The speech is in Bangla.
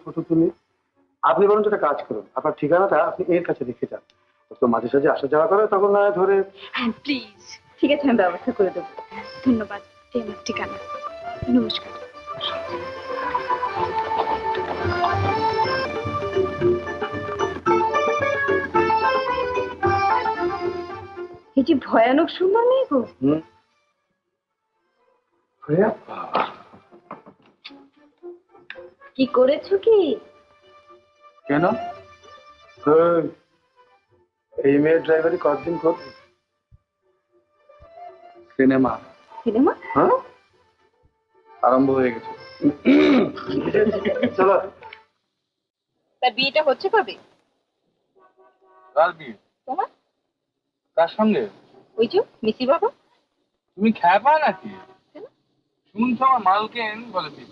ফটো তুলি। আপনি বরঞ্চ একটা কাজ করুন, আপনার ঠিকানাটা আপনি এর কাছে রেখে যান। ও তো মাঝে সাঝে আসা যাওয়া করে, তখন না হয় ধরে। হ্যাঁ প্লিজ। ঠিক আছে, আমি ব্যবস্থা করে দেবো। ধন্যবাদ। এই আমার ঠিকানা। নমস্কার। এই যে ভয়ানক সুন্দর মেয়ে গো। কি করেছো কি? কেন? এই মেয়ের ড্রাইভারি কতদিন করবে? Cinema cinema? হ্যাঁ, আরম্ভ হয়ে গেছে। চলো। তার বিয়েটা হচ্ছে কবে? কার বিয়ে? তোমার? কার সঙ্গে? ওই যে মিসি বাবা। তুমি খ্যাপা নাকি? শুনছো আমার মালকেন বলে দিই।